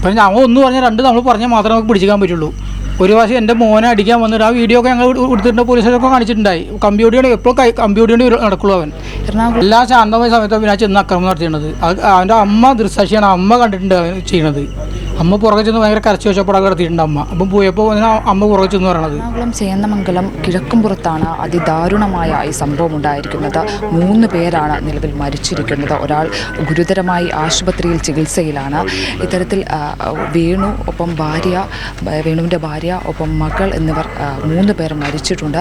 ഇപ്പം ഞങ്ങൾ ഒന്ന് പറഞ്ഞാൽ രണ്ട് നമ്മൾ പറഞ്ഞാൽ മാത്രമേ നമുക്ക് പിടിച്ചിക്കാൻ പറ്റുള്ളൂ. ഒരു പ്രാവശ്യം എൻ്റെ മോനെ അടിക്കാൻ വന്നിട്ട് ആ വീഡിയോ ഒക്കെ ഞങ്ങൾ കൊടുത്തിട്ടുണ്ട്, പോലീസുകാരൊക്കെ കാണിച്ചിട്ടുണ്ടായി. കമ്പ്യൂട്ടർ എപ്പോഴും കമ്പ്യൂട്ടർ നടക്കുള്ളൂ അവൻ. എല്ലാ ശാന്തമായ സമയത്ത് പിന്നെ ചെന്ന് അക്രമം നടത്തിയത്. അവൻ്റെ അമ്മ ദൃസാക്ഷിയാണ്, അമ്മ കണ്ടിട്ടുണ്ട് അവൻ ചെയ്യണത്. അമ്മ പുറകെ ചെന്ന് ഭയങ്കര കരച്ചു വെച്ചപ്പോഴൊക്കെ നടത്തിയിട്ടുണ്ട് അമ്മ. അപ്പം പോയപ്പോൾ അമ്മ പുറകെ ചെന്ന് പറയണത്. എറണാകുളം ചേന്നമംഗലം കിഴക്കുംപുറത്താണ് അതിദാരുണമായ ഈ സംഭവം ഉണ്ടായിരിക്കുന്നത്. 3 പേരാണ് നിലവിൽ മരിച്ചിരിക്കുന്നത്. ഒരാൾ ഗുരുതരമായി ആശുപത്രിയിൽ ചികിത്സയിലാണ്. ഇത്തരത്തിൽ വേണു ഒപ്പം വേണുവിൻ്റെ ഭാര്യ ഒപ്പം മകൾ എന്നിവർ 3 പേർ മരിച്ചിട്ടുണ്ട്.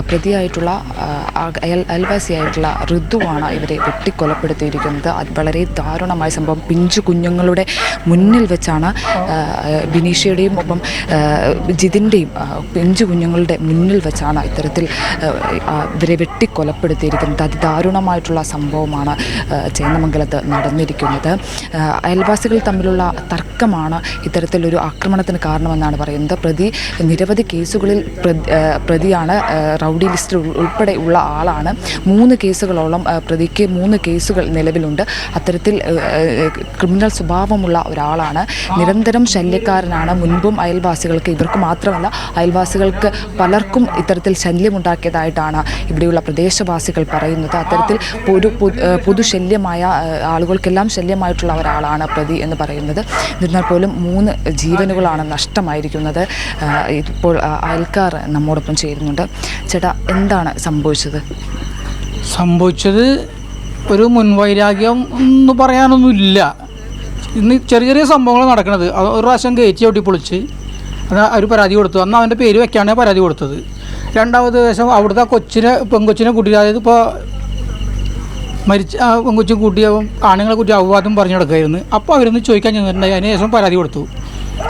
പ്രതിയായിട്ടുള്ള അയൽവാസിയായിട്ടുള്ള ഋതുവാണ് ഇവരെ വെട്ടിക്കൊലപ്പെടുത്തിയിരിക്കുന്നത്. അത് വളരെ ദാരുണമായ സംഭവം. പിഞ്ചു കുഞ്ഞുങ്ങളുടെ മുന്നിൽ വെച്ചാണ് ബിനീഷയുടെയും ഒപ്പം ജിതിൻ്റെയും പിഞ്ചു കുഞ്ഞുങ്ങളുടെ മുന്നിൽ വെച്ചാണ് ഇത്തരത്തിൽ ഇവരെ വെട്ടിക്കൊലപ്പെടുത്തിയിരിക്കുന്നത്. അതിദാരുണമായിട്ടുള്ള സംഭവമാണ് ചേന്നമംഗലത്ത് നടന്നിരിക്കുന്നത്. അയൽവാസികൾ തമ്മിലുള്ള തർക്കമാണ് ഇത്തരത്തിലൊരു ആക്രമണത്തിന് കാരണമെന്നാണ് പറയുന്നത്. പ്രതി നിരവധി കേസുകളിൽ പ്രതിയാണ്, റൗഡി ലിസ്റ്റിൽ ഉൾപ്പെടെ ഉള്ള ആളാണ്. 3 കേസുകളോളം പ്രതിക്ക് 3 കേസുകൾ നിലവിലുണ്ട്. അത്തരത്തിൽ ക്രിമിനൽ സ്വഭാവമുള്ള ഒരാളാണ്. നിരന്തരം ശല്യക്കാരനാണ്. മുൻപും അയൽവാസികൾക്ക്, ഇവർക്ക് മാത്രമല്ല അയൽവാസികൾക്ക് പലർക്കും ഇത്തരത്തിൽ ശല്യമുണ്ടാക്കിയതായിട്ടാണ് ഇവിടെയുള്ള പ്രദേശവാസികൾ പറയുന്നത്. അത്തരത്തിൽ ഒരു പൊതുശല്യമായ ആളുകൾക്കെല്ലാം ശല്യമായിട്ടുള്ള ഒരാളാണ് പ്രതി എന്ന് പറയുന്നത്. എന്നിരുന്നാൽ പോലും 3 ജീവനുകളാണ് നഷ്ടമായിരിക്കുന്നത്. ഇപ്പോൾ അയൽക്കാർ നമ്മോടൊപ്പം ചേരുന്നുണ്ട്. ചേട്ടാ, എന്താണ് സംഭവിച്ചത്? ഒരു മുൻവൈരാഗ്യം എന്ന് പറയാനൊന്നുമില്ല. ഇന്ന് ചെറിയ ചെറിയ സംഭവങ്ങൾ നടക്കുന്നത്. ഒരു പ്രാവശ്യം ഗേറ്റ് ചവിട്ടി പൊളിച്ച് ഒരു പരാതി കൊടുത്തു. അന്ന് അവൻ്റെ പേര് വെക്കാണ് പരാതി കൊടുത്തത്. രണ്ടാമത്തെ ദിവസം അവിടുത്തെ പെങ്കൊച്ചിനെ കൂട്ടി, അതായത് ഇപ്പോൾ മരിച്ച പെങ്കൊച്ചും കൂട്ടി ആണുങ്ങളെ കൂട്ടി അവവാദം പറഞ്ഞു നടക്കുമായിരുന്നു. അപ്പോൾ അവരൊന്ന് ചോദിക്കാൻ ചെന്നിട്ടുണ്ടായി. അതിന് ശേഷം പരാതി കൊടുത്തു.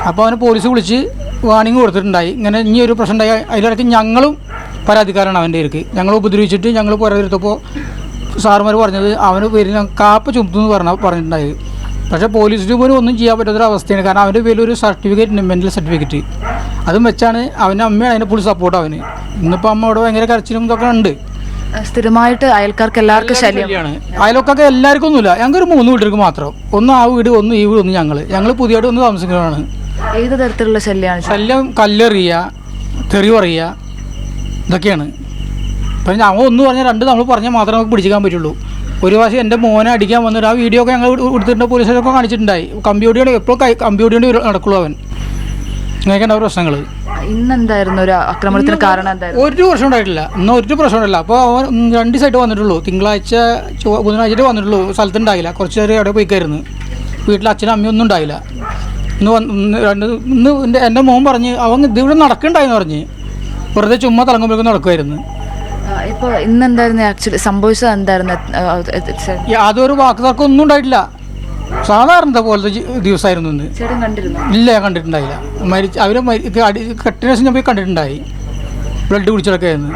അപ്പോൾ അവനെ പോലീസ് വിളിച്ച് വാണിംഗ് കൊടുത്തിട്ടുണ്ടായി. ഇങ്ങനെ ഇനി ഒരു പ്രശ്നം ഉണ്ടായി. അതിലിടയ്ക്ക് ഞങ്ങളും പരാതിക്കാരാണ് അവൻ്റെ പേർക്ക്. ഞങ്ങൾ ഉപദ്രവിച്ചിട്ട് ഞങ്ങൾ പരാതി എടുത്തപ്പോൾ സാറുമാർ പറഞ്ഞത് അവന് പേര് കാപ്പ ചുമത്തുമെന്ന് പറഞ്ഞിട്ടുണ്ടായത്. പക്ഷേ പോലീസിന് പോലും ഒന്നും ചെയ്യാൻ പറ്റാത്തൊരവസ്ഥയാണ്. കാരണം അവൻ്റെ പേരിലൊരു സർട്ടിഫിക്കറ്റ്, മെൻ്റൽ സർട്ടിഫിക്കറ്റ്, അതും വെച്ചാണ് അവൻ്റെ അമ്മയാണ് അതിൻ്റെ ഫുൾ സപ്പോർട്ട് അവന്. ഇന്നിപ്പോൾ അമ്മ അവിടെ ഭയങ്കര കരച്ചിലും ഇതൊക്കെ ഉണ്ട്. സ്ഥിരമായിട്ട് അയൽക്കാർക്ക് എല്ലാവർക്കും ശല്യമാണ്. അയലൊക്കെ എല്ലാവർക്കും ഒന്നുമില്ല. ഞങ്ങൾക്ക് 3 വീട്ടുകാർക്ക് മാത്രം. ഒന്ന് ആ വീട്, ഒന്ന് ഈ വീട്, ഒന്ന് ഞങ്ങൾ പുതിയതായിട്ട് ഒന്ന് താമസിക്കുന്നതാണ്. ഏത് തരത്തിലുള്ള ശല്യമാണ്? ശല്യം കല്ലെറിയുക, തെറി പറയുക, ഇതൊക്കെയാണ്. അപ്പം ഞങ്ങൾ ഒന്ന് പറഞ്ഞാൽ രണ്ട് നമ്മൾ പറഞ്ഞാൽ മാത്രമേ നമുക്ക് പിടിച്ചിക്കാൻ പറ്റുള്ളൂ. ഒരു പ്രാവശ്യം എൻ്റെ മോനെ അടിക്കാൻ വന്നിട്ട് ആ വീഡിയോ ഒക്കെ ഞങ്ങൾ കൊടുത്തിട്ടുണ്ട്, പോലീസുകാരൊക്കെ കാണിച്ചിട്ടുണ്ടായി. കമ്പ്യൂട്ടർ എപ്പോഴും കമ്പ്യൂട്ടർ നടക്കുള്ളൂ അവൻ. ഇങ്ങനെയൊക്കെയാണ് അവർ പ്രശ്നങ്ങൾ. ഇന്നെന്തായിരുന്നു ഒരു ആക്രമണത്തിന് കാരണം? എന്തായിരുന്നു? ഒരു പ്രശ്നം ഉണ്ടായിട്ടില്ല. ഇന്ന് ഒരു പ്രശ്നം ഉണ്ടായില്ല. അപ്പോൾ അവൻ 2 ദിവസമായിട്ട് വന്നിട്ടുള്ളൂ. തിങ്കളാഴ്ച ബുധനാഴ്ച വന്നിട്ടുള്ളൂ. സ്ഥലത്തുണ്ടായില്ല. കുറച്ച് നേരം അവിടെ പോയിക്കായിരുന്നു. വീട്ടിൽ അച്ഛനും അമ്മയും ഒന്നും ഉണ്ടായില്ല. ഇന്ന് എൻ്റെ മോൻ പറഞ്ഞ് അവൻ ഇതിവിടെ നടക്കണ്ടായെന്ന് പറഞ്ഞ് വെറുതെ ചുമ്മാ തിളങ്ങുമ്പോഴേക്കും നടക്കുമായിരുന്നു. ഇപ്പോൾ ഇന്നെന്തായിരുന്നു ആക്ച്വലി സംഭവിച്ചത്? എന്തായിരുന്നു? യാതൊരു വാക്ക് തർക്കം ഒന്നും ഉണ്ടായിട്ടില്ല. സാധാരണ പോലത്തെ ദിവസമായിരുന്നു ഇന്ന്. ഇല്ല, ഞാൻ കണ്ടിട്ടുണ്ടായില്ല. അവരെ കെട്ടിന് ശേഷം ഞാൻ പോയി കണ്ടിട്ടുണ്ടായി. ബ്ലഡ് കുടിച്ചിടക്കായിരുന്നു.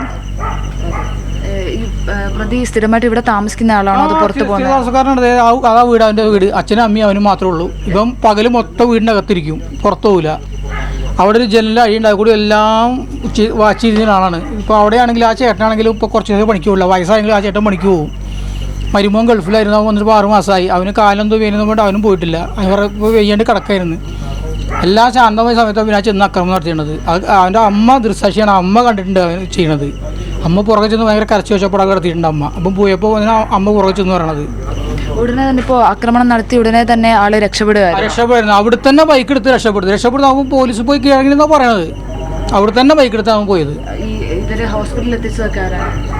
പ്രതി സ്ഥിരമായിട്ട് ഇവിടെ താമസിക്കുന്ന ആളാണോ? അത് പുറത്ത് പോകുന്നത് താമസക്കാരനാണ്. ആ വീട് അവൻ്റെ വീട്. അച്ഛനും അമ്മയും അവനും മാത്രമേ ഉള്ളൂ. ഇപ്പം പകൽ മൊത്തം വീടിൻ്റെ അകത്തിരിക്കും, പുറത്തു പോകില്ല. അവിടെ ഒരു ജനലിൽ അഴിയുണ്ടായി കൂടി എല്ലാം വാച്ച് ചെയ്യുന്ന ആളാണ്. ഇപ്പോൾ അവിടെയാണെങ്കിലും ആ ചേട്ടനാണെങ്കിലും ഇപ്പോൾ കുറച്ച് ദിവസം പണിക്ക് പോകില്ല. വയസ്സായെങ്കിലും ആ ചേട്ടൻ പണിക്ക് പോകും. മരുമോൻ ഗൾഫിലായിരുന്നു. അവൻ വന്നിട്ട് 6 മാസമായി. അവന് കാലെന്തോ വേനുന്നത് കൊണ്ട് അവനും പോയിട്ടില്ല. അവർക്ക് വെയ്യാണ്ട് കിടക്കായിരുന്നു. എല്ലാ ശാന്തമായ സമയത്താണ് പിന്നെ ചെന്ന് അക്രമം നടത്തിയത്. അവൻ്റെ അമ്മ ദൃസാക്ഷിയാണ്, അമ്മ കണ്ടിട്ടുണ്ട് അവൻ ചെയ്യണത്. അമ്മ പുറകെ ചെന്ന് ഭയങ്കര കരച്ചു വെച്ചപ്പോഴൊക്കെ നടത്തിയിട്ടുണ്ട് അമ്മ. അപ്പം പോയപ്പോൾ അമ്മ പുറകെ ചെന്ന് പറയണത്. ഉടനെ തന്നെ ഇപ്പോൾ ആക്രമണം നടത്തി ഉടനെ തന്നെ ആള് രക്ഷപ്പെടുമായിരുന്നു. അവിടെ തന്നെ ബൈക്ക് എടുത്ത് രക്ഷപ്പെടുന്നു. അവൻ പോലീസ് പോയി കീഴടങ്ങിയെന്നാണ് പറയണത്. അവിടെ തന്നെ ബൈക്ക് എടുത്ത് അവൻ പോയത്. ഹോസ്പിറ്റലിൽ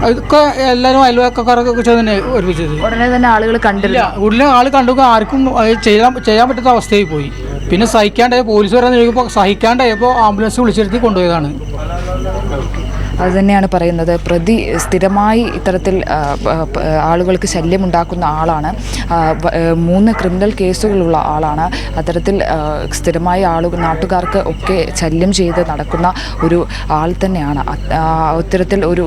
ഇതൊക്കെ എല്ലാവരും അയൽവക്കക്കാരൊക്കെ തന്നെ ഒരുമിച്ചത്. ഉടനെ തന്നെ ആളുകൾ കണ്ടില്ല. ഉടനെ ആൾ കണ്ടു. ആർക്കും ചെയ്യാൻ പറ്റാത്ത അവസ്ഥയായി പോയി. പിന്നെ സഹിക്കാണ്ടായി. പോലീസ് വരാൻ കഴിയുമ്പോൾ സഹിക്കാണ്ടായപ്പോൾ ആംബുലൻസ് വിളിച്ചിരുത്തി കൊണ്ടുപോയതാണ്. അതുതന്നെയാണ് പറയുന്നത്. പ്രതി സ്ഥിരമായി ഇത്തരത്തിൽ ആളുകൾക്ക് ശല്യമുണ്ടാക്കുന്ന ആളാണ്. 3 ക്രിമിനൽ കേസുകളുള്ള ആളാണ്. അത്തരത്തിൽ സ്ഥിരമായി നാട്ടുകാർക്ക് ഒക്കെ ശല്യം ചെയ്ത് നടക്കുന്ന ഒരു ആൾ തന്നെയാണ്. ഇത്തരത്തിൽ ഒരു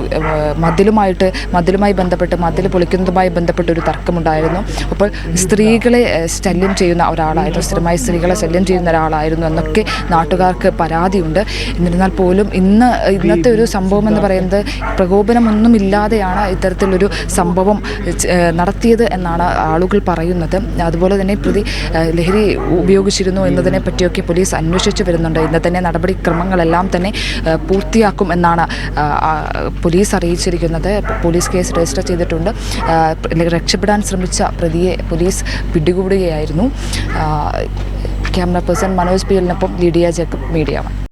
മതിലുമായി ബന്ധപ്പെട്ട് മതിൽ പൊളിക്കുന്നതുമായി ബന്ധപ്പെട്ട് ഒരു തർക്കമുണ്ടായിരുന്നു. അപ്പോൾ സ്ത്രീകളെ ശല്യം ചെയ്യുന്ന ഒരാളായിരുന്നു, സ്ഥിരമായി സ്ത്രീകളെ ശല്യം ചെയ്യുന്ന ഒരാളായിരുന്നു എന്നൊക്കെ നാട്ടുകാർക്ക് പരാതിയുണ്ട്. എന്നിരുന്നാൽ പോലും ഇന്നത്തെ ഒരു സംഭവം ഉണ്ടാകുമെന്ന് പറയുന്നത് പ്രകോപനമൊന്നുമില്ലാതെയാണ് ഇത്തരത്തിലൊരു സംഭവം നടത്തിയത് എന്നാണ് ആളുകൾ പറയുന്നത്. അതുപോലെ തന്നെ പ്രതി ലഹരി ഉപയോഗിച്ചിരുന്നു എന്നതിനെ പറ്റിയൊക്കെ പോലീസ് അന്വേഷിച്ചു വരുന്നുണ്ട്. ഇന്ന് തന്നെ നടപടിക്രമങ്ങളെല്ലാം തന്നെ പൂർത്തിയാക്കും എന്നാണ് പോലീസ് അറിയിച്ചിരിക്കുന്നത്. പോലീസ് കേസ് രജിസ്റ്റർ ചെയ്തിട്ടുണ്ട്. രക്ഷപ്പെടാൻ ശ്രമിച്ച പ്രതിയെ പോലീസ് പിടികൂടുകയായിരുന്നു. ക്യാമറ പേഴ്സൺ മനോജ് പി എല്ലിനൊപ്പം ലിഡിയ ജേക്കബ്, മീഡിയ 1.